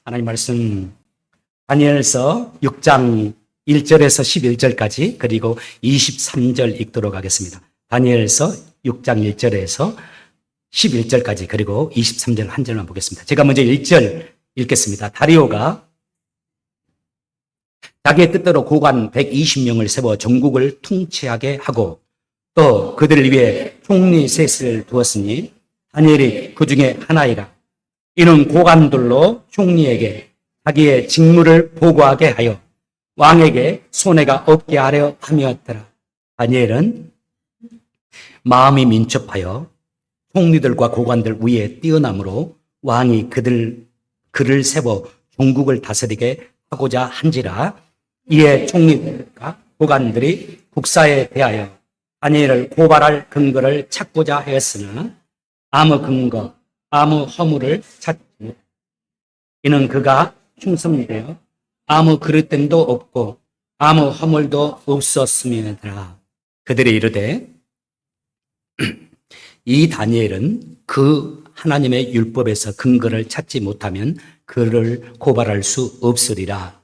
하나님 말씀 다니엘서 6장 1절에서 11절까지 그리고 23절 읽도록 하겠습니다. 다니엘서 6장 1절에서 11절까지 그리고 23절 한 절만 보겠습니다. 제가 먼저 1절 읽겠습니다. 다리오가 자기의 뜻대로 고관 120명을 세워 전국을 통치하게 하고 또 그들을 위해 총리 셋을 두었으니 다니엘이 그 중에 하나이라. 이는 고관들로 총리에게 자기의 직무를 보고하게 하여 왕에게 손해가 없게 하려 함이었더라. 다니엘은 마음이 민첩하여 총리들과 고관들 위에 뛰어남으로 왕이 그를 세워 종국을 다스리게 하고자 한지라. 이에 총리들과 고관들이 국사에 대하여 다니엘을 고발할 근거를 찾고자 하였으나 아무 근거, 아무 허물을 찾지 못하고 이는 그가 충성되어 아무 그릇됨도 없고 아무 허물도 없었음이니라. 그들이 이르되 이 다니엘은 그 하나님의 율법에서 근거를 찾지 못하면 그를 고발할 수 없으리라.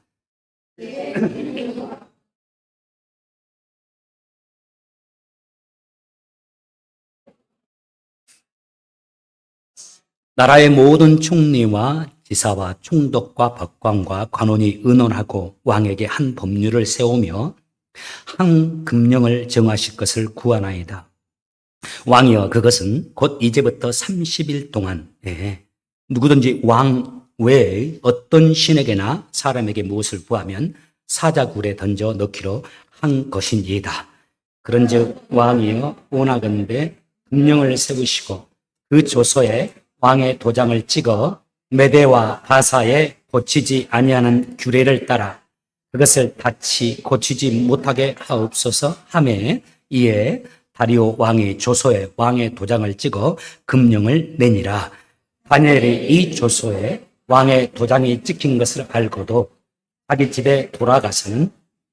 나라의 모든 총리와 지사와 총독과 법관과 관원이 의논하고 왕에게 한 법률을 세우며 한 금령을 정하실 것을 구하나이다. 왕이여, 그것은 곧 이제부터 30일 동안 누구든지 왕 외의 어떤 신에게나 사람에게 무엇을 구하면 사자굴에 던져 넣기로 한 것이니이다. 그런즉 왕이여, 원하건대 금령을 세우시고 그 조서에 왕의 도장을 찍어 메대와 바사에 고치지 아니하는 규례를 따라 그것을 다치 고치지 못하게 하옵소서 하매, 이에 다리오 왕이 조서에 왕의 도장을 찍어 금령을 내니라. 다니엘이 이 조서에 왕의 도장이 찍힌 것을 알고도 자기 집에 돌아가서는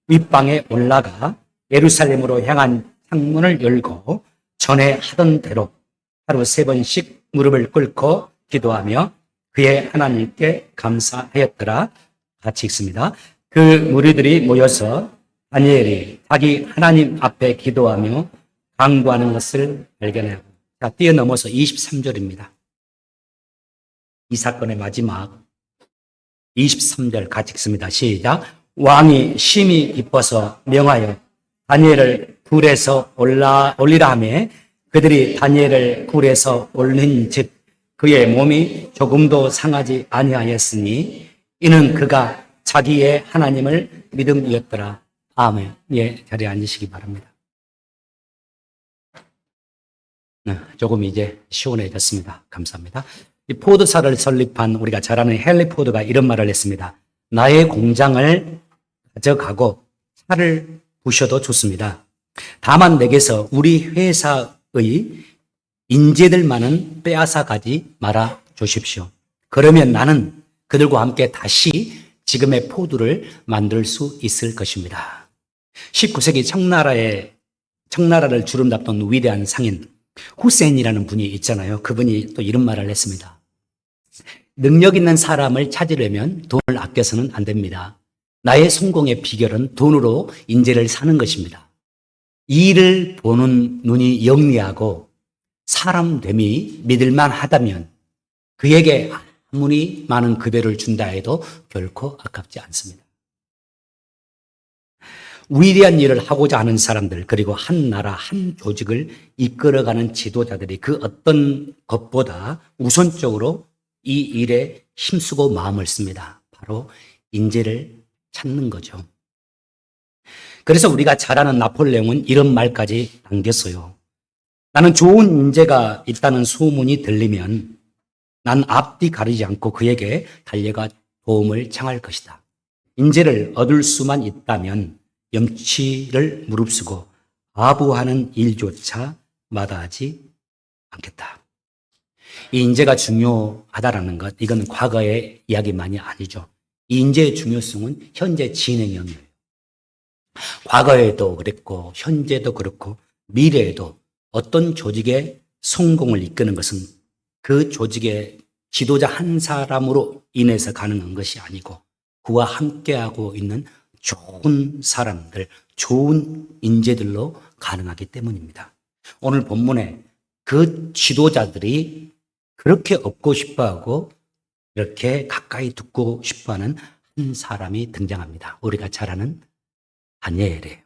윗방에 올라가 예루살렘으로 향한 창문을 열고 전에 하던 대로 하루 3번씩 무릎을 꿇고 기도하며 그의 하나님께 감사하였더라. 같이 읽습니다. 그 무리들이 모여서 다니엘이 자기 하나님 앞에 기도하며 강구하는 것을 발견하고, 자, 뛰어넘어서 23절입니다. 이 사건의 마지막 23절 같이 읽습니다. 시작. 왕이 심히 기뻐서 명하여 다니엘을 굴에서 올리라 하며 그들이 다니엘을 굴에서 올린 즉 그의 몸이 조금도 상하지 아니하였으니 이는 그가 자기의 하나님을 믿음이었더라. 아멘. 예, 자리에 앉으시기 바랍니다. 조금 이제 시원해졌습니다. 감사합니다. 이 포드사를 설립한 우리가 잘 아는 헨리 포드가 이런 말을 했습니다. 나의 공장을 가져가고 차를 부셔도 좋습니다. 다만 내게서 우리 회사의 인재들만은 빼앗아 가지 말아 주십시오. 그러면 나는 그들과 함께 다시 지금의 포드를 만들 수 있을 것입니다. 19세기 청나라를 주름잡던 위대한 상인 후세인이라는 분이 있잖아요. 그분이 또 이런 말을 했습니다. 능력 있는 사람을 찾으려면 돈을 아껴서는 안 됩니다. 나의 성공의 비결은 돈으로 인재를 사는 것입니다. 일을 보는 눈이 영리하고 사람됨이 믿을만 하다면 그에게 아무리 많은 급여를 준다 해도 결코 아깝지 않습니다. 위대한 일을 하고자 하는 사람들, 그리고 한 나라, 한 조직을 이끌어가는 지도자들이 그 어떤 것보다 우선적으로 이 일에 힘쓰고 마음을 씁니다. 바로 인재를 찾는 거죠. 그래서 우리가 잘 아는 나폴레옹은 이런 말까지 남겼어요. 나는 좋은 인재가 있다는 소문이 들리면 난 앞뒤 가리지 않고 그에게 달려가 도움을 청할 것이다. 인재를 얻을 수만 있다면 염치를 무릅쓰고 아부하는 일조차 마다하지 않겠다. 이 인재가 중요하다라는 것, 이건 과거의 이야기만이 아니죠. 이 인재의 중요성은 현재 진행형이에요. 과거에도 그랬고 현재도 그렇고 미래에도 어떤 조직의 성공을 이끄는 것은 그 조직의 지도자 한 사람으로 인해서 가능한 것이 아니고 그와 함께하고 있는 좋은 사람들, 좋은 인재들로 가능하기 때문입니다. 오늘 본문에 그 지도자들이 그렇게 얻고 싶어하고 이렇게 가까이 듣고 싶어하는 한 사람이 등장합니다. 우리가 잘 아는 다니엘이에요.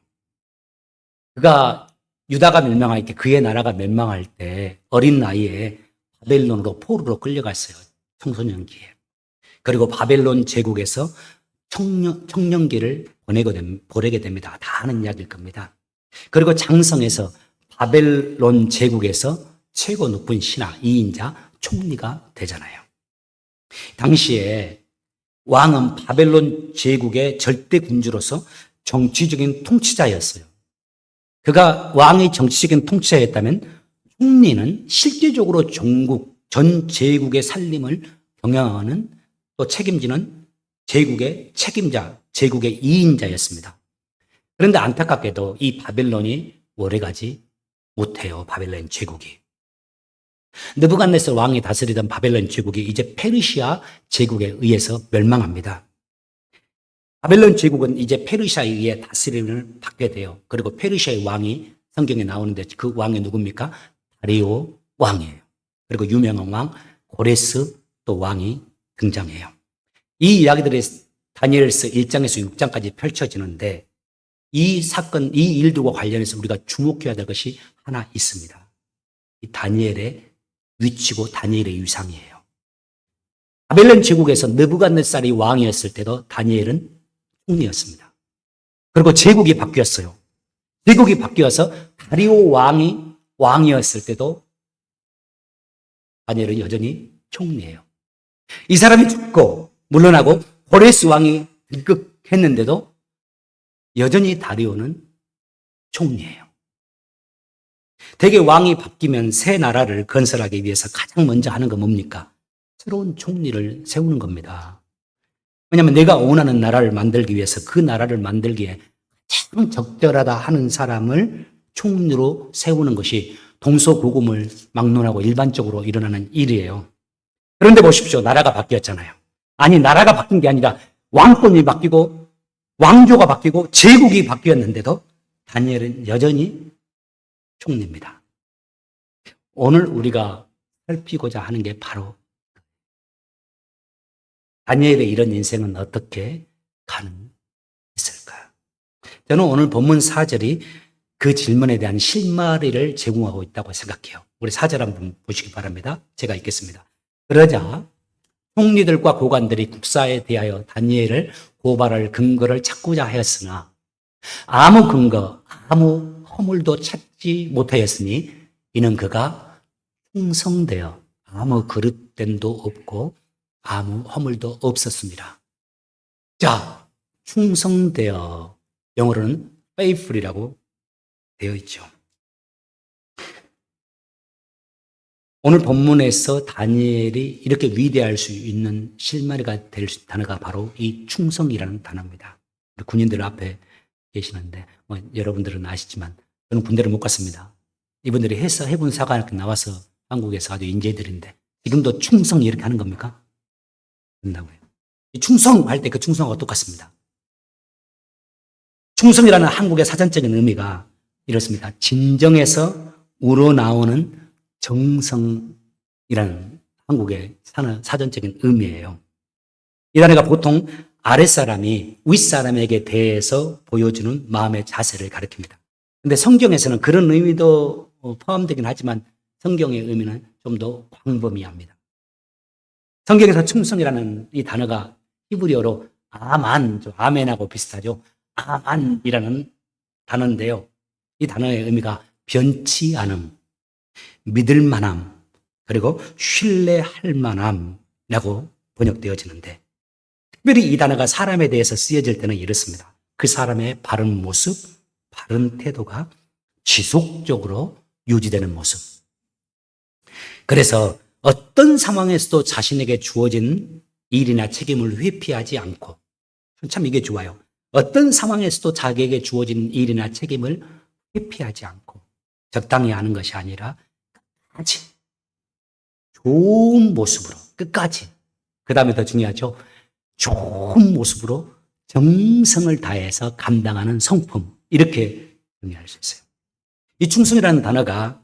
그가 유다가 멸망할 때, 그의 나라가 멸망할 때 어린 나이에 바벨론으로 포로로 끌려갔어요. 청소년기에. 그리고 바벨론 제국에서 청년기를 보내게 됩니다. 다 아는 이야기일 겁니다. 그리고 장성에서 바벨론 제국에서 최고 높은 신하, 2인자, 총리가 되잖아요. 당시에 왕은 바벨론 제국의 절대 군주로서 정치적인 통치자였어요. 그가 왕의 정치적인 통치자였다면 총리는 실제적으로 전국, 전 제국의 살림을 경영하는 또 책임지는 제국의 책임자, 제국의 2인자였습니다. 그런데 안타깝게도 이 바벨론이 오래가지 못해요. 바벨론 제국이. 느부갓네살 왕이 다스리던 바벨론 제국이 이제 페르시아 제국에 의해서 멸망합니다. 바벨론 제국은 이제 페르시아에 의해 다스림을 받게 돼요. 그리고 페르시아의 왕이 성경에 나오는데 그 왕이 누굽니까? 다리오 왕이에요. 그리고 유명한 왕 고레스 또 왕이 등장해요. 이 이야기들이 다니엘서 1장에서 6장까지 펼쳐지는데 이 사건, 이 일들과 관련해서 우리가 주목해야 될 것이 하나 있습니다. 이 다니엘의 위치고 다니엘의 위상이에요. 바벨론 제국에서 느부갓네살이 왕이었을 때도 다니엘은 총리였습니다. 그리고 제국이 바뀌었어요. 제국이 바뀌어서 다리오 왕이었을 때도 다니엘은 여전히 총리예요. 이 사람이 죽고 물러나고 고레스 왕이 등극했는데도 여전히 다리오는 총리예요. 대개 왕이 바뀌면 새 나라를 건설하기 위해서 가장 먼저 하는 건 뭡니까? 새로운 총리를 세우는 겁니다. 왜냐하면 내가 원하는 나라를 만들기 위해서 그 나라를 만들기에 가장 적절하다 하는 사람을 총리로 세우는 것이 동서고금을 막론하고 일반적으로 일어나는 일이에요. 그런데 보십시오. 나라가 바뀌었잖아요. 아니, 나라가 바뀐 게 아니라 왕권이 바뀌고 왕조가 바뀌고 제국이 바뀌었는데도 다니엘은 여전히 총리입니다. 오늘 우리가 살피고자 하는 게 바로 다니엘의 이런 인생은 어떻게 가능했을까요? 저는 오늘 본문 4절이 그 질문에 대한 실마리를 제공하고 있다고 생각해요. 우리 4절 한번 보시기 바랍니다. 제가 읽겠습니다. 그러자 총리들과 고관들이 국사에 대하여 다니엘을 고발할 근거를 찾고자 하였으나 아무 근거, 아무 허물도 찾지 못하였으니 이는 그가 충성되어 아무 그릇됨도 없고 아무 허물도 없었습니다. 자, 충성되어 영어로는 faithful이라고 되어 있죠. 오늘 본문에서 다니엘이 이렇게 위대할 수 있는 실마리가 될 단어가 바로 이 충성이라는 단어입니다. 우리 군인들 앞에 계시는데 여러분들은 아시지만 저는 군대를 못 갔습니다. 이분들이 해군사관 나와서 한국에서 아주 인재들인데 지금도 충성 이렇게 하는 겁니까? 된다고요. 충성할 때 그 충성하고 똑같습니다. 충성이라는 한국의 사전적인 의미가 이렇습니다. 진정에서 우러나오는 정성이라는 한국의 사전적인 의미예요. 이 단어가 보통 아랫사람이 윗사람에게 대해서 보여주는 마음의 자세를 가리킵니다. 근데 성경에서는 그런 의미도 포함되긴 하지만 성경의 의미는 좀 더 광범위합니다. 성경에서 충성이라는 이 단어가 히브리어로 아멘하고 비슷하죠. 아만이라는 단어인데요. 이 단어의 의미가 변치 않음, 믿을 만함, 그리고 신뢰할 만함이라고 번역되어지는데 특별히 이 단어가 사람에 대해서 쓰여질 때는 이렇습니다. 그 사람의 바른 모습, 바른 태도가 지속적으로 유지되는 모습. 그래서 어떤 상황에서도 자신에게 주어진 일이나 책임을 회피하지 않고, 참 이게 좋아요. 어떤 상황에서도 자기에게 주어진 일이나 책임을 회피하지 않고 적당히 하는 것이 아니라 끝까지 좋은 모습으로 끝까지, 그 다음에 더 중요하죠. 좋은 모습으로 정성을 다해서 감당하는 성품, 이렇게 정의할 수 있어요. 이 충성이라는 단어가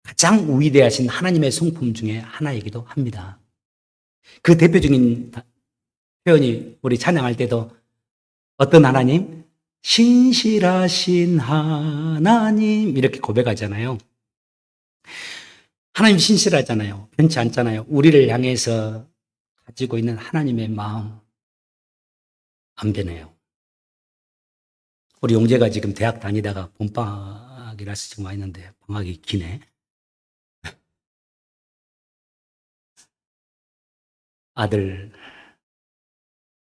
가장 위대하신 하나님의 성품 중에 하나이기도 합니다. 그 대표적인 표현이 우리 찬양할 때도 어떤 하나님? 신실하신 하나님, 이렇게 고백하잖아요. 하나님 신실하잖아요. 변치 않잖아요. 우리를 향해서 가지고 있는 하나님의 마음 안 변해요. 우리 용재가 지금 대학 다니다가 봄방학이라서 지금 와 있는데 방학이 기네. 아들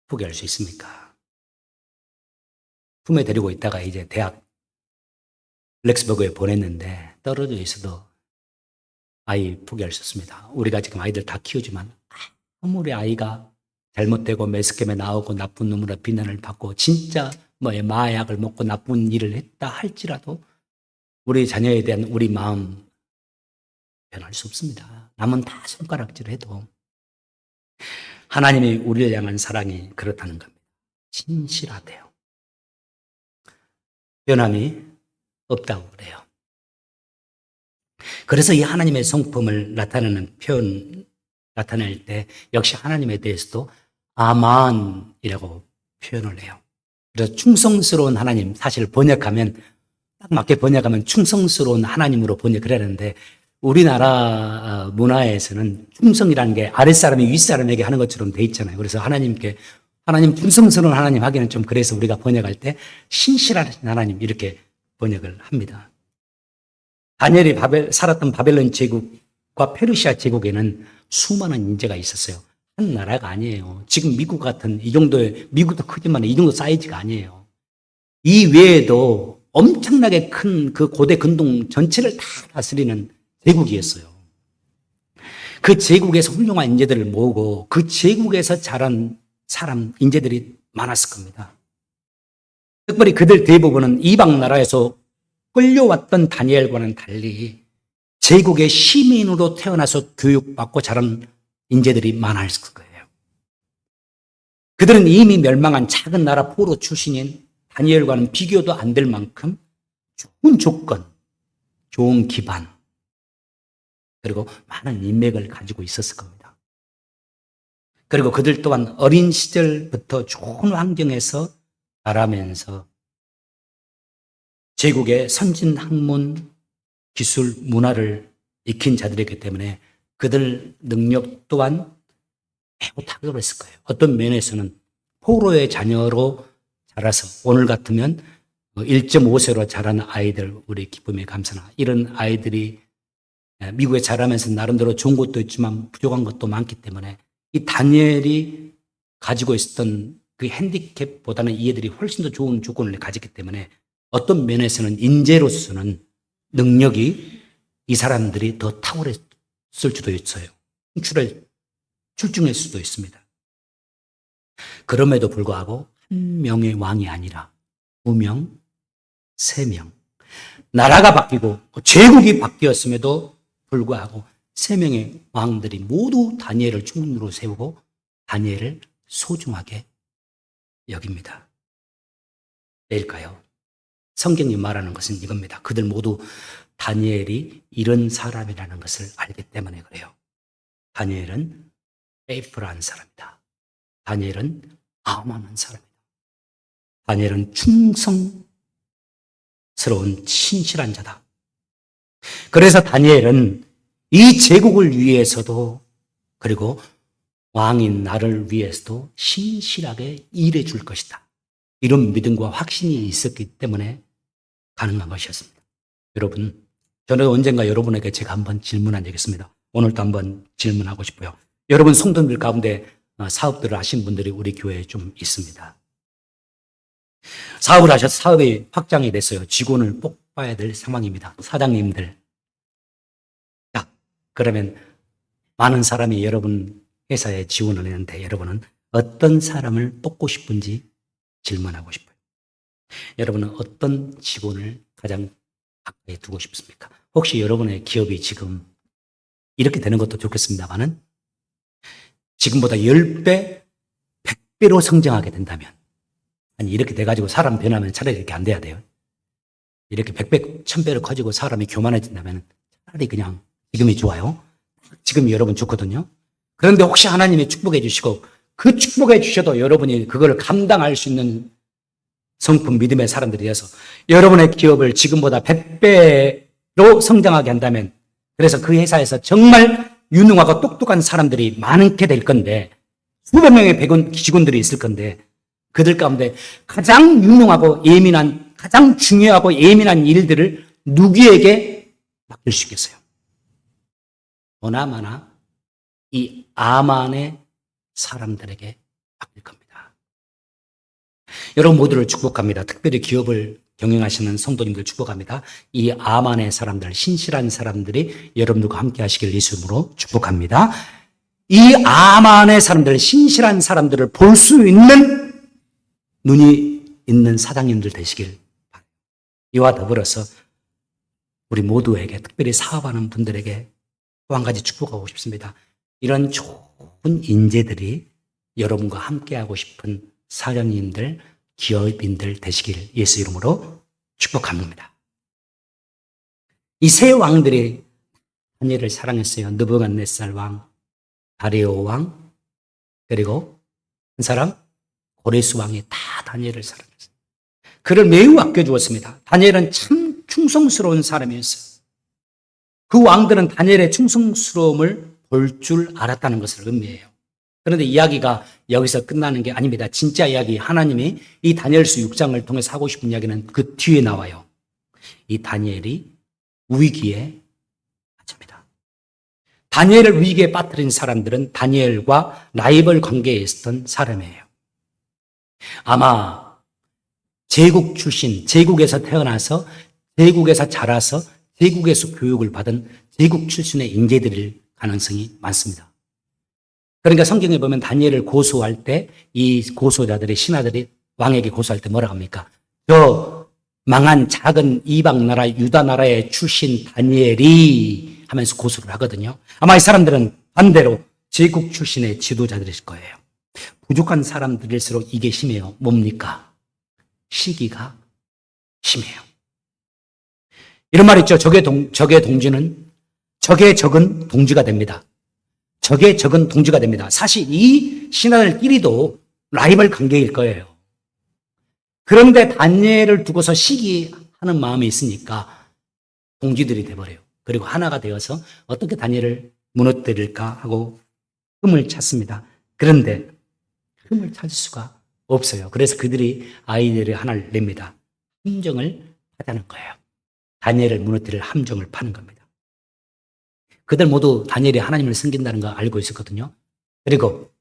포기할 수 있습니까? 품에 데리고 있다가 이제 대학 렉스버그에 보냈는데 떨어져 있어도 아이 포기할 수 없습니다. 우리가 지금 아이들 다 키우지만 아무리 아이가 잘못되고 매스캠에 나오고 나쁜 놈으로 비난을 받고 진짜 마약을 먹고 나쁜 일을 했다 할지라도 우리 자녀에 대한 우리 마음 변할 수 없습니다. 남은 다 손가락질해도 하나님이 우리를 향한 사랑이 그렇다는 겁니다. 진실하대요. 변함이 없다고 그래요. 그래서 이 하나님의 성품을 나타내는 표현, 나타낼 때 역시 하나님에 대해서도 아만이라고 표현을 해요. 그래서 충성스러운 하나님, 사실 번역하면, 딱 맞게 번역하면 충성스러운 하나님으로 번역을 하는데 우리나라 문화에서는 충성이라는 게 아랫사람이 윗사람에게 하는 것처럼 돼 있잖아요. 그래서 하나님께, 하나님 충성스러운 하나님 하기는 좀 그래서 우리가 번역할 때 신실한 하나님 이렇게 번역을 합니다. 다니엘이 살았던 바벨론 제국과 페르시아 제국에는 수많은 인재가 있었어요. 한 나라가 아니에요. 지금 미국 같은 이 정도의, 미국도 크지만 이 정도 사이즈가 아니에요. 이 외에도 엄청나게 큰 그 고대 근동 전체를 다 다스리는 제국이었어요. 그 제국에서 훌륭한 인재들을 모으고 그 제국에서 자란 사람, 인재들이 많았을 겁니다. 특별히 그들 대부분은 이방 나라에서 끌려왔던 다니엘과는 달리 제국의 시민으로 태어나서 교육받고 자란 인재들이 많았을 거예요. 그들은 이미 멸망한 작은 나라 포로 출신인 다니엘과는 비교도 안 될 만큼 좋은 조건, 좋은 기반, 그리고 많은 인맥을 가지고 있었을 겁니다. 그리고 그들 또한 어린 시절부터 좋은 환경에서 자라면서 제국의 선진 학문, 기술, 문화를 익힌 자들이기 때문에 그들 능력 또한 매우 탁월했을 거예요. 어떤 면에서는 포로의 자녀로 자라서 오늘 같으면 1.5세로 자란 아이들, 우리 기쁨의 감사나 이런 아이들이 미국에 자라면서 나름대로 좋은 것도 있지만 부족한 것도 많기 때문에 이 다니엘이 가지고 있었던 그 핸디캡보다는 이 애들이 훨씬 더 좋은 조건을 가졌기 때문에 어떤 면에서는 인재로서는 능력이 이 사람들이 더 탁월했을 수도 있어요. 출중할 수도 있습니다. 그럼에도 불구하고 한 명의 왕이 아니라 2명, 3명. 나라가 바뀌고 제국이 바뀌었음에도 불구하고 3명의 왕들이 모두 다니엘을 중문으로 세우고 다니엘을 소중하게 여깁니다. 왜일까요? 성경이 말하는 것은 이겁니다. 그들 모두 다니엘이 이런 사람이라는 것을 알기 때문에 그래요. 다니엘은 페이프한 사람이다. 다니엘은 암암한 사람이다. 다니엘은 충성스러운 신실한 자다. 그래서 다니엘은 이 제국을 위해서도 그리고 왕인 나를 위해서도 신실하게 일해 줄 것이다. 이런 믿음과 확신이 있었기 때문에 가능한 것이었습니다. 여러분, 저는 언젠가 여러분에게 제가 한번 질문한 적이 있습니다. 오늘도 한번 질문하고 싶어요. 여러분 성도들 가운데 사업들을 하신 분들이 우리 교회에 좀 있습니다. 사업을 하셔서 사업이 확장이 됐어요. 직원을 뽑아야 될 상황입니다. 사장님들. 자, 그러면 많은 사람이 여러분 회사에 지원을 했는데 여러분은 어떤 사람을 뽑고 싶은지 질문하고 싶어요. 여러분은 어떤 직원을 가장 가까이 두고 싶습니까? 혹시 여러분의 기업이 지금 이렇게 되는 것도 좋겠습니다만은 지금보다 10배, 100배로 성장하게 된다면, 아니 이렇게 돼가지고 사람 변하면 차라리 이렇게 안 돼야 돼요. 이렇게 100배, 1000배로 커지고 사람이 교만해진다면 차라리 그냥 지금이 좋아요. 지금이 여러분 좋거든요. 그런데 혹시 하나님이 축복해 주시고 그 축복해 주셔도 여러분이 그걸 감당할 수 있는 성품 믿음의 사람들이 되어서 여러분의 기업을 지금보다 100배로 성장하게 한다면, 그래서 그 회사에서 정말 유능하고 똑똑한 사람들이 많게 될 건데, 수백 명의 직원들이 있을 건데, 그들 가운데 가장 유능하고 예민한, 가장 중요하고 예민한 일들을 누구에게 맡길 수 있겠어요? 보나마나 이 아만의 사람들에게 맡길 겁니다. 여러분 모두를 축복합니다. 특별히 기업을 경영하시는 성도님들 축복합니다. 이 아만의 사람들, 신실한 사람들이 여러분들과 함께 하시길 예수님으로 축복합니다. 이 아만의 사람들, 신실한 사람들을 볼 수 있는 눈이 있는 사장님들 되시길 바랍니다. 이와 더불어서 우리 모두에게, 특별히 사업하는 분들에게 또 한 가지 축복하고 싶습니다. 이런 좋은 인재들이 여러분과 함께하고 싶은 사장님들, 기업인들 되시길 예수 이름으로 축복합니다. 이 세 왕들이 다니엘을 사랑했어요. 느부갓네살 왕, 다리오 왕, 그리고 한 사람 고레스 왕이 다 다니엘을 사랑했어요. 그를 매우 아껴주었습니다. 다니엘은 참 충성스러운 사람이었어요. 그 왕들은 다니엘의 충성스러움을 볼 줄 알았다는 것을 의미해요. 그런데 이야기가 여기서 끝나는 게 아닙니다. 진짜 이야기, 하나님이 이 다니엘서 6장을 통해서 하고 싶은 이야기는 그 뒤에 나와요. 이 다니엘이 위기에 빠집니다. 다니엘을 위기에 빠뜨린 사람들은 다니엘과 라이벌 관계에 있었던 사람이에요. 아마 제국 출신, 제국에서 태어나서 제국에서 자라서 제국에서 교육을 받은 제국 출신의 인재들일 가능성이 많습니다. 그러니까 성경에 보면 다니엘을 고소할 때 이 고소자들의 신하들이 왕에게 고소할 때 뭐라고 합니까? 저 망한 작은 이방 나라 유다 나라의 출신 다니엘이 하면서 고소를 하거든요. 아마 이 사람들은 반대로 제국 출신의 지도자들일 거예요. 부족한 사람들일수록 이게 심해요. 뭡니까? 시기가 심해요. 이런 말 있죠. 적의 동지는 적의 적은 동지가 됩니다. 적의 적은 동지가 됩니다. 사실 이 신하들끼리도 라이벌 관계일 거예요. 그런데 다니엘을 두고서 시기하는 마음이 있으니까 동지들이 돼버려요. 그리고 하나가 되어서 어떻게 다니엘을 무너뜨릴까 하고 흠을 찾습니다. 그런데 흠을 찾을 수가 없어요. 그래서 그들이 아이디어를 하나를 냅니다. 함정을 하자는 거예요. 다니엘을 무너뜨릴 함정을 파는 겁니다. 그들 모두 다니엘이 하나님을 섬긴다는 거 알고 있었거든요. 그리고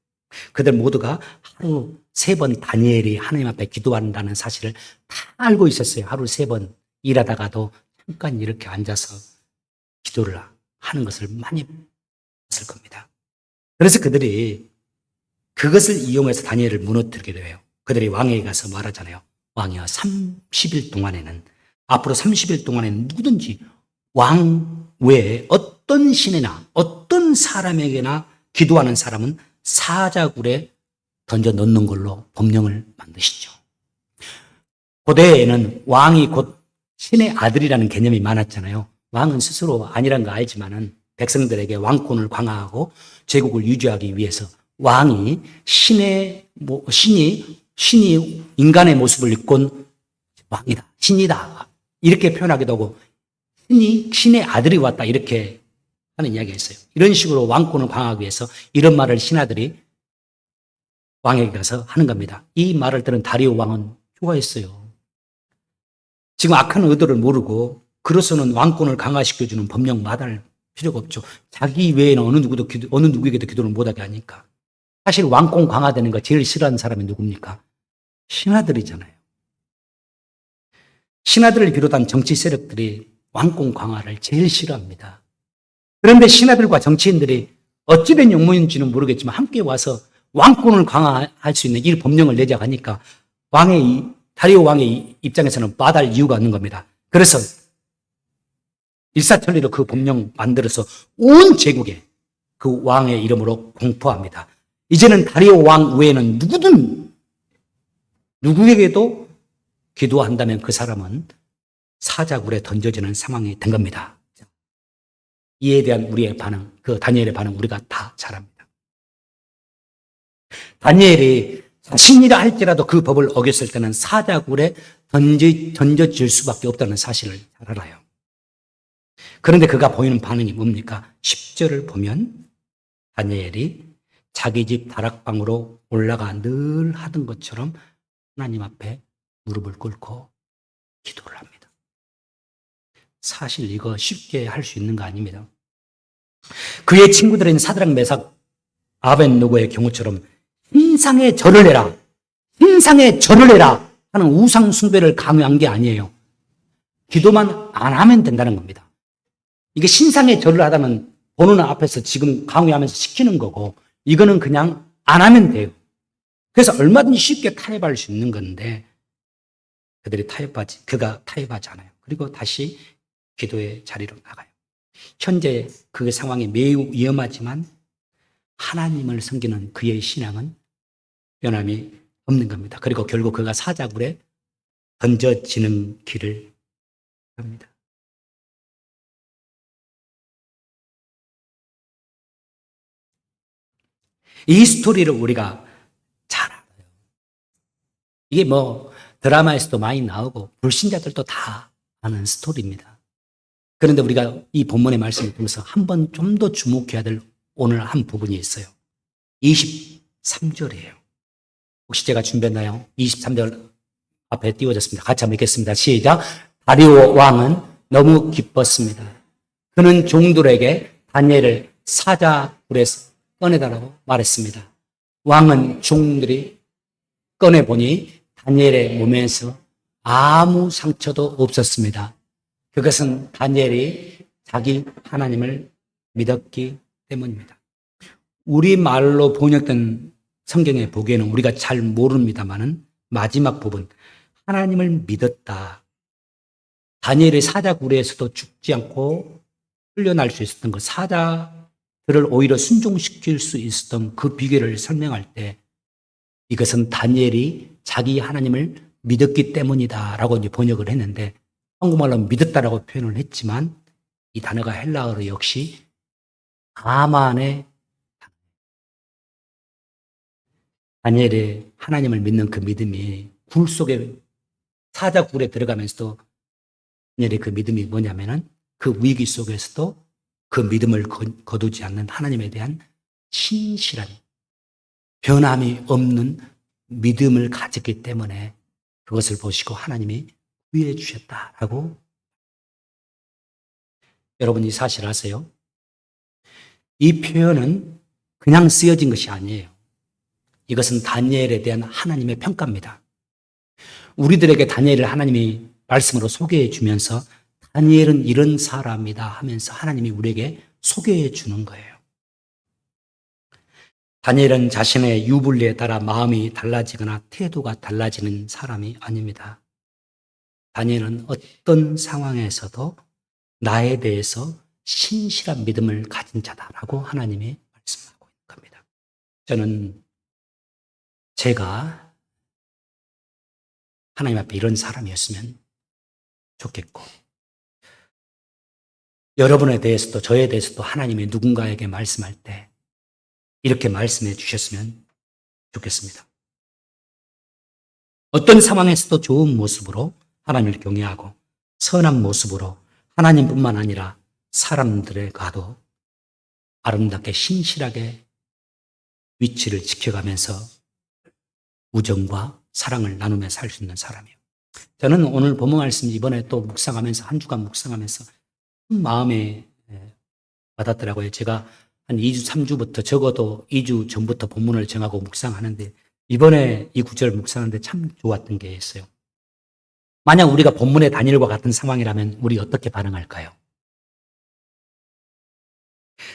그들 모두가 하루 3번 다니엘이 하나님 앞에 기도한다는 사실을 다 알고 있었어요. 하루 3번 일하다가도 잠깐 이렇게 앉아서 기도를 하는 것을 많이 봤을 겁니다. 그래서 그들이 그것을 이용해서 다니엘을 무너뜨리게 돼요. 그들이 왕에게 가서 말하잖아요. 왕이여, 30일 동안에는, 앞으로 30일 동안에는 누구든지 왕 외에 어떤 신이나 어떤 사람에게나 기도하는 사람은 사자굴에 던져 넣는 걸로 법령을 만드시죠. 고대에는 왕이 곧 신의 아들이라는 개념이 많았잖아요. 왕은 스스로 아니란 거 알지만은 백성들에게 왕권을 강화하고 제국을 유지하기 위해서 왕이 신이 인간의 모습을 입고 온 왕이다, 신이다 이렇게 표현하기도 하고 신의 아들이 왔다 이렇게 하는 이야기가 있어요. 이런 식으로 왕권을 강화하기 위해서 이런 말을 신하들이 왕에게 가서 하는 겁니다. 이 말을 들은 다리오 왕은 좋아했어요. 지금 악한 의도를 모르고 그로서는 왕권을 강화시켜주는 법령 마다할 필요가 없죠. 자기 외에는 어느 누구에게도 기도를 못하게 하니까. 사실 왕권 강화되는 거 제일 싫어하는 사람이 누굽니까? 신하들이잖아요. 신하들을 비롯한 정치 세력들이 왕권 강화를 제일 싫어합니다. 그런데 신하들과 정치인들이 어찌된 용무인지는 모르겠지만 함께 와서 왕권을 강화할 수 있는 이 법령을 내자 하니까 다리오 왕의 입장에서는 마다할 이유가 없는 겁니다. 그래서 일사천리로 그 법령 만들어서 온 제국에 그 왕의 이름으로 공포합니다. 이제는 다리오 왕 외에는 누구에게도 기도한다면 그 사람은 사자굴에 던져지는 상황이 된 겁니다. 이에 대한 우리의 반응, 그 다니엘의 반응 우리가 다 잘 압니다. 다니엘이 자신이라 할지라도 그 법을 어겼을 때는 사자굴에 던져질 수밖에 없다는 사실을 잘 알아요. 그런데 그가 보이는 반응이 뭡니까? 10절을 보면 다니엘이 자기 집 다락방으로 올라가 늘 하던 것처럼 하나님 앞에 무릎을 꿇고 기도를 합니다. 사실 이거 쉽게 할 수 있는 거 아닙니다. 그의 친구들인 사드락, 메삭, 아벳노고의 경우처럼 신상에 절을 해라, 신상에 절을 해라 하는 우상 숭배를 강요한 게 아니에요. 기도만 안 하면 된다는 겁니다. 이게 신상에 절을 하다면 보는 앞에서 지금 강요하면서 시키는 거고, 이거는 그냥 안 하면 돼요. 그래서 얼마든지 쉽게 타협할 수 있는 건데 그가 타협하지 않아요. 그리고 다시 기도의 자리로 나가요. 현재 그 상황이 매우 위험하지만 하나님을 섬기는 그의 신앙은 변함이 없는 겁니다. 그리고 결국 그가 사자굴에 던져지는 길을 갑니다. 이 스토리를 우리가 잘 알아요. 이게 뭐 드라마에서도 많이 나오고 불신자들도 다 아는 스토리입니다. 그런데 우리가 이 본문의 말씀을 통해서 한 번 좀 더 주목해야 될 오늘 한 부분이 있어요. 23절이에요. 혹시 제가 준비했나요? 23절 앞에 띄워졌습니다. 같이 한번 읽겠습니다. 시작. 다리오 왕은 너무 기뻤습니다. 그는 종들에게 다니엘을 사자굴에서 꺼내달라고 말했습니다. 왕은 종들이 꺼내보니 다니엘의 몸에서 아무 상처도 없었습니다. 그것은 다니엘이 자기 하나님을 믿었기 때문입니다. 우리말로 번역된 성경에 보기에는 우리가 잘 모릅니다만은 마지막 부분, 하나님을 믿었다. 다니엘의 사자굴에서도 죽지 않고 풀려날 수 있었던 것, 사자들을 오히려 순종시킬 수 있었던 그 비결을 설명할 때 이것은 다니엘이 자기 하나님을 믿었기 때문이다라고 이제 번역을 했는데, 한국말로 믿었다라고 표현을 했지만 이 단어가 헬라어로 역시 아만의, 다니엘의 하나님을 믿는 그 믿음이 굴 속에, 사자굴에 들어가면서도 다니엘의 그 믿음이 뭐냐면은 그 위기 속에서도 그 믿음을 거두지 않는 하나님에 대한 신실한, 변함이 없는 믿음을 가졌기 때문에 그것을 보시고 하나님이 구해 주셨다라고. 여러분 이 사실 아세요? 이 표현은 그냥 쓰여진 것이 아니에요. 이것은 다니엘에 대한 하나님의 평가입니다. 우리들에게 다니엘을 하나님이 말씀으로 소개해 주면서 다니엘은 이런 사람이다 하면서 하나님이 우리에게 소개해 주는 거예요. 다니엘은 자신의 유불리에 따라 마음이 달라지거나 태도가 달라지는 사람이 아닙니다. 다니엘은 어떤 상황에서도 나에 대해서 신실한 믿음을 가진 자다라고 하나님이 말씀하고 있는 겁니다. 저는 제가 하나님 앞에 이런 사람이었으면 좋겠고, 여러분에 대해서도 저에 대해서도 하나님이 누군가에게 말씀할 때 이렇게 말씀해 주셨으면 좋겠습니다. 어떤 상황에서도 좋은 모습으로 하나님을 경외하고 선한 모습으로 하나님뿐만 아니라 사람들에게도 아름답게 신실하게 위치를 지켜가면서 우정과 사랑을 나누며 살 수 있는 사람이에요. 저는 오늘 본문 말씀 이번에 또 묵상하면서, 한 주간 묵상하면서 마음에 와닿더라고요. 제가 한 2주, 3주부터, 적어도 2주 전부터 본문을 정하고 묵상하는데 이번에 이 구절을 묵상하는데 참 좋았던 게 있어요. 만약 우리가 본문의 다니엘과 같은 상황이라면 우리 어떻게 반응할까요?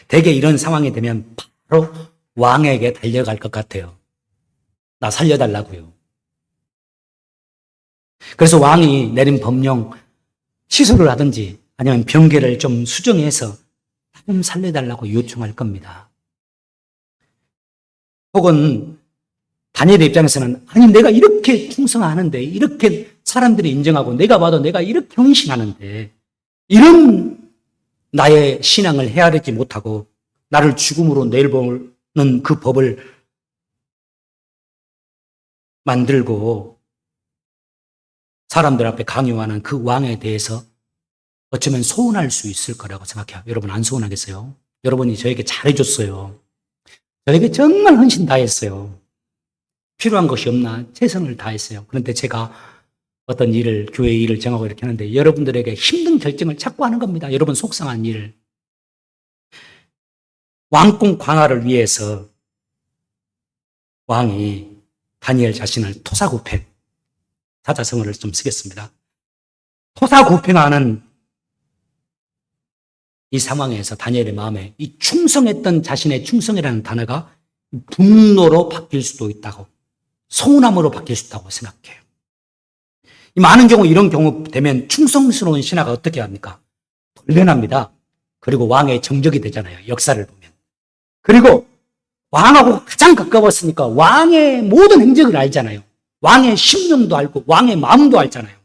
대개 이런 상황이 되면 바로 왕에게 달려갈 것 같아요. 나 살려달라고요. 그래서 왕이 내린 법령 취소를 하든지 아니면 병계를 좀 수정해서 좀 살려달라고 요청할 겁니다. 혹은 다니엘의 입장에서는 아니 내가 이렇게 충성하는데 이렇게 사람들이 인정하고 내가 봐도 내가 이렇게 헌신하는데 이런 나의 신앙을 헤아리지 못하고 나를 죽음으로 내보는 그 법을 만들고 사람들 앞에 강요하는 그 왕에 대해서 어쩌면 소원할 수 있을 거라고 생각해요. 여러분 안 소원하겠어요? 여러분이 저에게 잘해줬어요. 저에게 정말 헌신 다했어요. 필요한 것이 없나 최선을 다했어요. 그런데 제가 어떤 일을 교회 일을 정하고 이렇게 하는데 여러분들에게 힘든 결정을 자꾸 하는 겁니다. 여러분 속상한 일. 왕궁 광화를 위해서 왕이 다니엘 자신을 토사구팽, 사자성어를 좀 쓰겠습니다. 토사구팽하는 이 상황에서 다니엘의 마음에 이 충성했던 자신의 충성이라는 단어가 분노로 바뀔 수도 있다고, 서운함으로 바뀔 수 있다고 생각해요. 이 많은 경우 이런 경우 되면 충성스러운 신하가 어떻게 합니까? 돌변합니다. 그리고 왕의 정적이 되잖아요. 역사를 보면. 그리고 왕하고 가장 가까웠으니까 왕의 모든 행적을 알잖아요. 왕의 심령도 알고 왕의 마음도 알잖아요.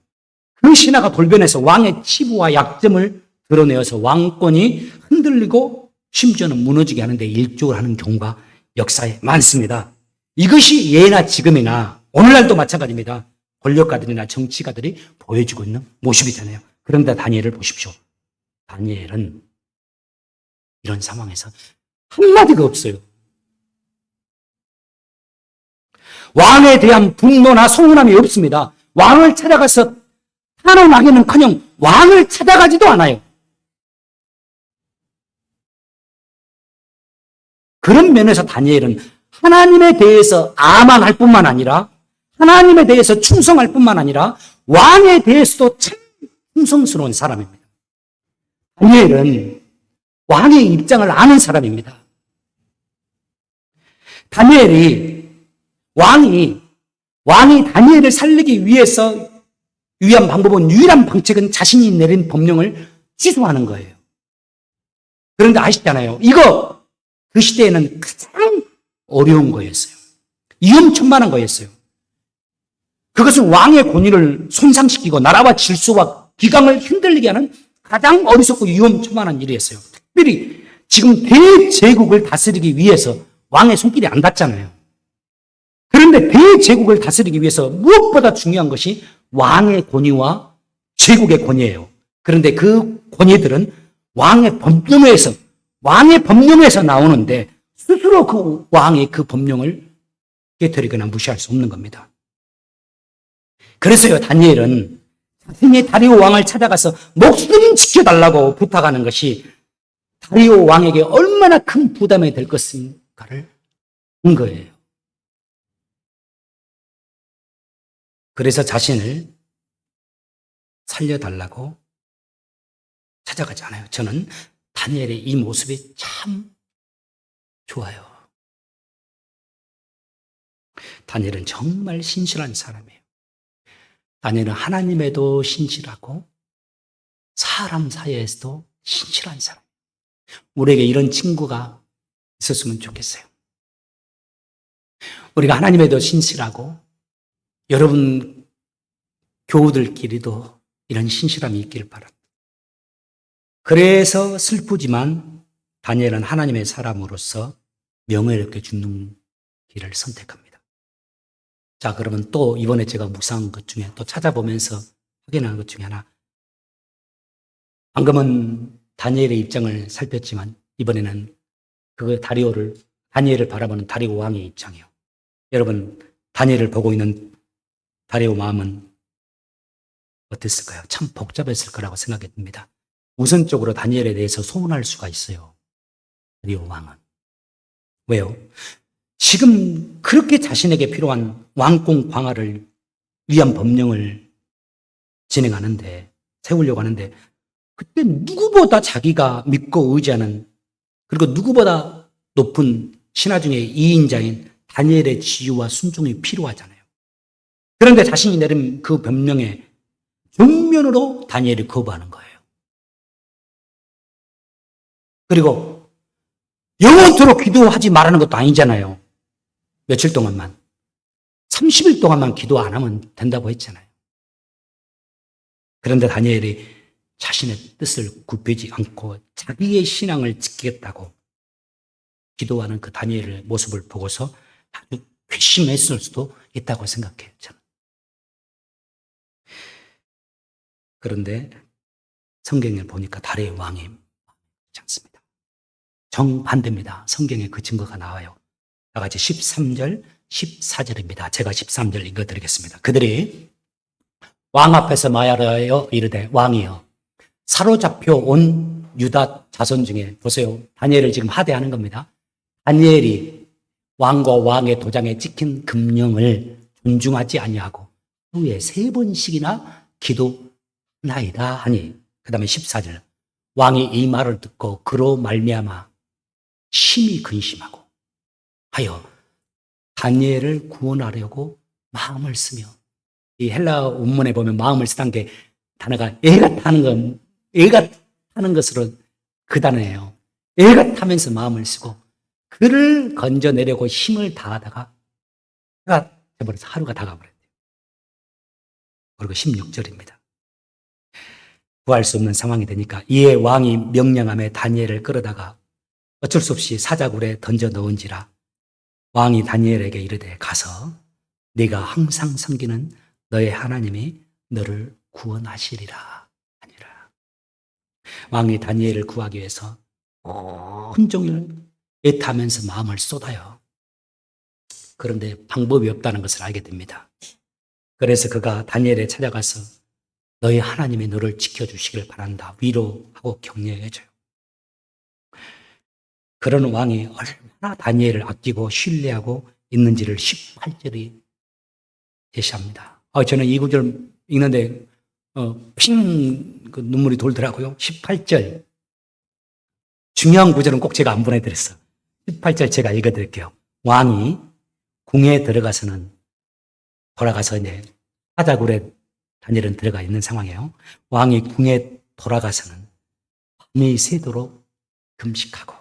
그 신하가 돌변해서 왕의 치부와 약점을 드러내어서 왕권이 흔들리고 심지어는 무너지게 하는데 일조를 하는 경우가 역사에 많습니다. 이것이 예나 지금이나 오늘날도 마찬가지입니다. 권력가들이나 정치가들이 보여주고 있는 모습이잖아요. 그런데 다니엘을 보십시오. 다니엘은 이런 상황에서 한마디가 없어요. 왕에 대한 분노나 서운함이 없습니다. 왕을 찾아가서 탄원하기는커녕 왕을 찾아가지도 않아요. 그런 면에서 다니엘은 하나님에 대해서 아만할 뿐만 아니라 하나님에 대해서 충성할 뿐만 아니라 왕에 대해서도 참 충성스러운 사람입니다. 다니엘은 왕의 입장을 아는 사람입니다. 왕이 다니엘을 살리기 위해서 유일한 방법은, 유일한 방책은 자신이 내린 법령을 취소하는 거예요. 그런데 아시잖아요. 이거 그 시대에는 가장 어려운 거였어요. 위험천만한 거였어요. 그것은 왕의 권위를 손상시키고 나라와 질서와 기강을 흔들리게 하는 가장 어리석고 위험천만한 일이었어요. 특별히 지금 대제국을 다스리기 위해서 왕의 손길이 안 닿잖아요. 그런데 대제국을 다스리기 위해서 무엇보다 중요한 것이 왕의 권위와 제국의 권위예요. 그런데 그 권위들은 왕의 법령에서 나오는데 스스로 그 왕의 그 법령을 깨트리거나 무시할 수 없는 겁니다. 그래서요, 다니엘은 자신이 다리오 왕을 찾아가서 목숨 지켜달라고 부탁하는 것이 다리오 왕에게 얼마나 큰 부담이 될 것인가를 본 거예요. 그래서 자신을 살려달라고 찾아가지 않아요. 저는 다니엘의 이 모습이 참 좋아요. 다니엘은 정말 신실한 사람이에요. 다니엘은 하나님에도 신실하고 사람 사이에서도 신실한 사람. 우리에게 이런 친구가 있었으면 좋겠어요. 우리가 하나님에도 신실하고 여러분 교우들끼리도 이런 신실함이 있기를 바랍니다. 그래서 슬프지만 다니엘은 하나님의 사람으로서 명예롭게 죽는 길을 선택합니다. 자, 그러면 또 이번에 제가 묵상한 것 중에 또 찾아보면서 확인한 것 중에 하나. 방금은 다니엘의 입장을 살폈지만 이번에는 다니엘을 바라보는 다리오 왕의 입장이에요. 여러분, 다니엘을 보고 있는 다리오 마음은 어땠을까요? 참 복잡했을 거라고 생각이 듭니다. 우선적으로 다니엘에 대해서 소원할 수가 있어요. 다리오 왕은. 왜요? 지금 그렇게 자신에게 필요한 왕궁 광화를 위한 법령을 세우려고 하는데 그때 누구보다 자기가 믿고 의지하는, 그리고 누구보다 높은 신하 중에 2인자인 다니엘의 지유와 순종이 필요하잖아요. 그런데 자신이 내린 그 법령에 정면으로 다니엘이 거부하는 거예요. 그리고 영원토록 기도하지 말라는 것도 아니잖아요. 며칠 동안만. 30일 동안만 기도 안 하면 된다고 했잖아요. 그런데 다니엘이 자신의 뜻을 굽히지 않고 자기의 신앙을 지키겠다고 기도하는 그 다니엘의 모습을 보고서 아주 괘씸했을 수도 있다고 생각해요, 저는. 그런데 성경에 보니까 다리의 왕이 그렇지 않습니다. 정반대입니다. 성경에 그 증거가 나와요. 다 같이 13절, 14절입니다. 제가 13절 읽어드리겠습니다. 그들이 왕 앞에서 말하여 이르되 왕이여 사로잡혀 온 유다 자손 중에 보세요. 다니엘을 지금 하대하는 겁니다. 다니엘이 왕과 왕의 도장에 찍힌 금령을 존중하지 아니하고 후에 3번씩이나 기도나이다 하니 그 다음에 14절 왕이 이 말을 듣고 그로 말미암아 심히 근심하고 하여 다니엘을 구원하려고 마음을 쓰며 이 헬라 원문에 보면 마음을 쓰는 게 단어가 애가 타는 것으로 그 단어예요. 애가 타면서 마음을 쓰고 그를 건져내려고 힘을 다하다가 해가 돼버려서 하루가 다가버렸대요. 그리고 16절입니다. 구할 수 없는 상황이 되니까 이에 왕이 명령함에 다니엘을 끌어다가 어쩔 수 없이 사자굴에 던져 넣은지라 왕이 다니엘에게 이르되 가서 네가 항상 섬기는 너의 하나님이 너를 구원하시리라 하니라. 왕이 다니엘을 구하기 위해서 온종일 애타면서 마음을 쏟아요. 그런데 방법이 없다는 것을 알게 됩니다. 그래서 그가 다니엘에 찾아가서 너희 하나님이 너를 지켜주시길 바란다 위로하고 격려해줘요. 그런 왕이 얼마나 다니엘을 아끼고 신뢰하고 있는지를 18절이 제시합니다. 저는 이 구절 읽는데 그 눈물이 돌더라고요. 18절 중요한 구절은 꼭 제가 안 보내드렸어요. 18절 제가 읽어드릴게요. 왕이 궁에 들어가서는 돌아가서 이제 사자굴에 다니엘은 들어가 있는 상황이에요. 왕이 궁에 돌아가서는 밤이 새도록 금식하고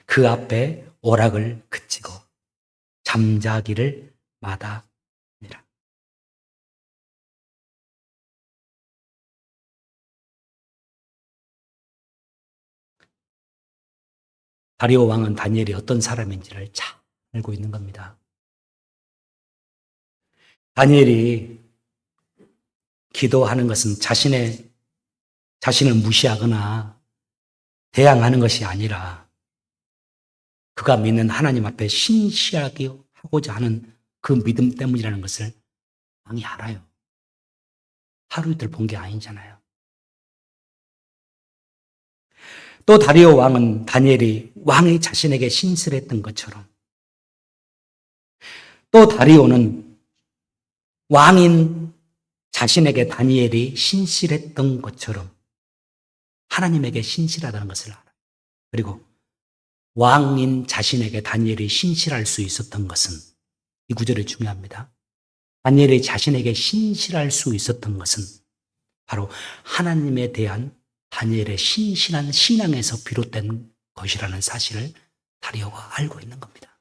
그 앞에 오락을 그치고 잠자기를 마다니라. 다리오 왕은 다니엘이 어떤 사람인지를 잘 알고 있는 겁니다. 다니엘이 기도하는 것은 자신을 무시하거나 대항하는 것이 아니라 그가 믿는 하나님 앞에 신실하게 하고자 하는 그 믿음 때문이라는 것을 왕이 알아요. 하루 이틀 본 게 아니잖아요. 또 다리오 왕은 다니엘이 왕이 자신에게 신실했던 것처럼 또 다리오는 왕인 자신에게 다니엘이 신실했던 것처럼 하나님에게 신실하다는 것을 알아요. 그리고 왕인 자신에게 다니엘이 신실할 수 있었던 것은 이 구절이 중요합니다. 다니엘이 자신에게 신실할 수 있었던 것은 바로 하나님에 대한 다니엘의 신실한 신앙에서 비롯된 것이라는 사실을 다리오가 알고 있는 겁니다.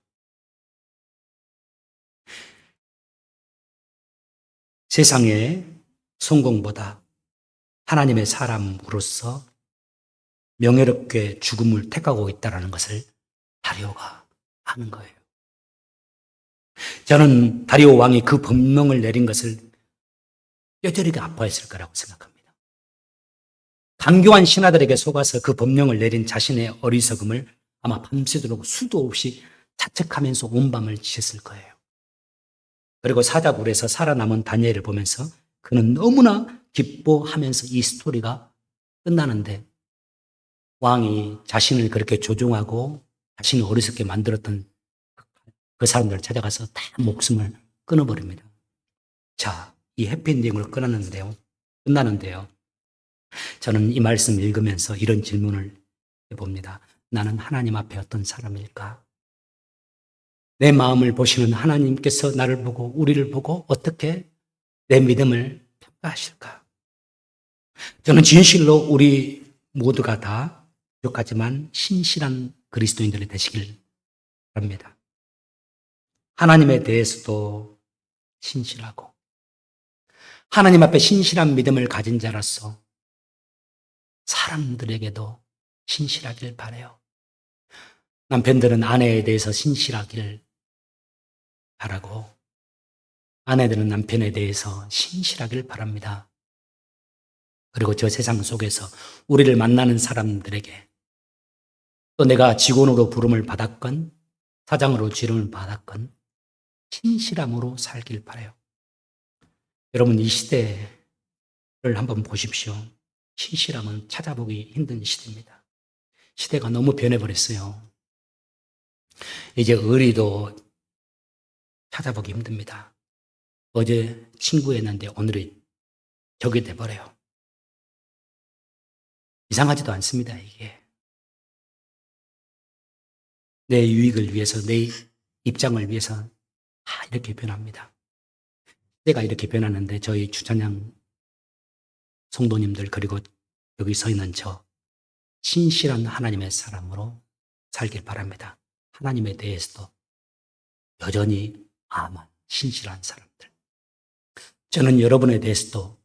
세상의 성공보다 하나님의 사람으로서 명예롭게 죽음을 택하고 있다는 것을 다리오가 아는 거예요. 저는 다리오 왕이 그 법명을 내린 것을 뼈저리게 아파했을 거라고 생각합니다. 강교한 신하들에게 속아서 그 법령을 내린 자신의 어리석음을 아마 밤새도록 수도 없이 자책하면서 온 밤을 지쳤을 거예요. 그리고 사자굴에서 살아남은 다니엘을 보면서 그는 너무나 기뻐하면서 이 스토리가 끝나는데 왕이 자신을 그렇게 조종하고 자신을 어리석게 만들었던 그 사람들을 찾아가서 다 목숨을 끊어버립니다. 자, 이 해피엔딩으로 끝나는데요. 저는 이 말씀 읽으면서 이런 질문을 해봅니다. 나는 하나님 앞에 어떤 사람일까? 내 마음을 보시는 하나님께서 나를 보고 우리를 보고 어떻게 내 믿음을 평가하실까? 저는 진실로 우리 모두가 다 부족하지만 신실한 그리스도인들이 되시길 바랍니다. 하나님에 대해서도 신실하고 하나님 앞에 신실한 믿음을 가진 자로서 사람들에게도 신실하길 바라요. 남편들은 아내에 대해서 신실하길 바라고 아내들은 남편에 대해서 신실하길 바랍니다. 그리고 저 세상 속에서 우리를 만나는 사람들에게 또 내가 직원으로 부름을 받았건 사장으로 지름을 받았건 신실함으로 살길 바라요. 여러분 이 시대를 한번 보십시오. 신실함은 찾아보기 힘든 시대입니다. 시대가 너무 변해버렸어요. 이제 의리도 찾아보기 힘듭니다. 어제 친구였는데 오늘이 적이 돼버려요. 이상하지도 않습니다, 이게. 내 유익을 위해서, 내 입장을 위해서 다 이렇게 변합니다. 때가 이렇게 변하는데 저희 주찬양 성도님들 그리고 여기 서 있는 저 신실한 하나님의 사람으로 살길 바랍니다. 하나님에 대해서도 여전히 신실한 사람들. 저는 여러분에 대해서도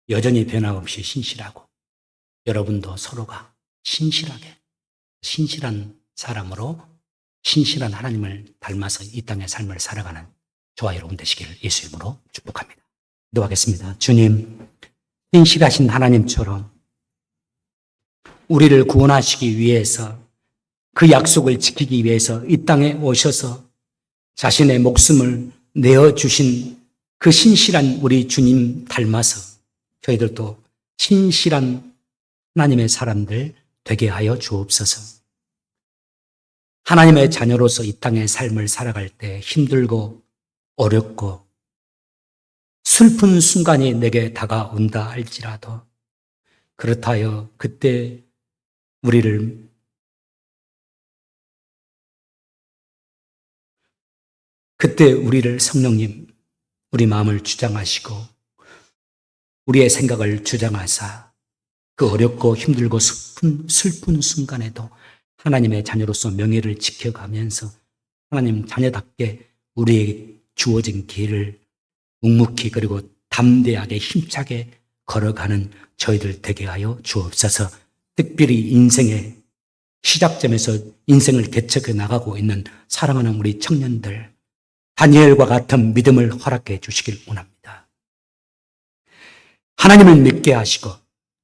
여전히 변함없이 신실하고 여러분도 서로가 신실하게 신실한 사람으로 신실한 하나님을 닮아서 이 땅의 삶을 살아가는 저와 여러분 되시기를 예수 이름으로 축복합니다. 기도하겠습니다. 주님, 신실하신 하나님처럼 우리를 구원하시기 위해서 그 약속을 지키기 위해서 이 땅에 오셔서 자신의 목숨을 내어주신 그 신실한 우리 주님 닮아서 저희들도 신실한 하나님의 사람들 되게 하여 주옵소서. 하나님의 자녀로서 이 땅의 삶을 살아갈 때 힘들고 어렵고 슬픈 순간이 내게 다가온다 할지라도 그렇다 하여 그때 우리를 성령님 우리 마음을 주장하시고 우리의 생각을 주장하사 그 어렵고 힘들고 슬픈 순간에도 하나님의 자녀로서 명예를 지켜가면서 하나님 자녀답게 우리에게 주어진 길을 묵묵히 그리고 담대하게 힘차게 걸어가는 저희들 되게 하여 주옵소서. 특별히 인생의 시작점에서 인생을 개척해 나가고 있는 사랑하는 우리 청년들 다니엘과 같은 믿음을 허락해 주시길 원합니다. 하나님을 믿게 하시고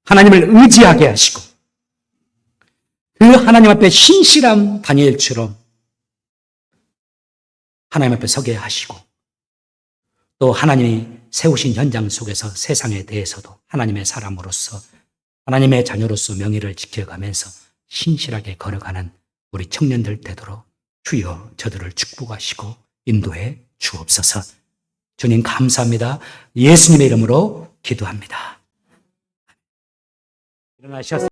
하나님을 의지하게 하시고 그 하나님 앞에 신실한 다니엘처럼 하나님 앞에 서게 하시고 또 하나님이 세우신 현장 속에서 세상에 대해서도 하나님의 사람으로서 하나님의 자녀로서 명예를 지켜가면서 신실하게 걸어가는 우리 청년들 되도록 주여 저들을 축복하시고 인도해 주옵소서. 주님 감사합니다. 예수님의 이름으로 기도합니다. 일어나셔서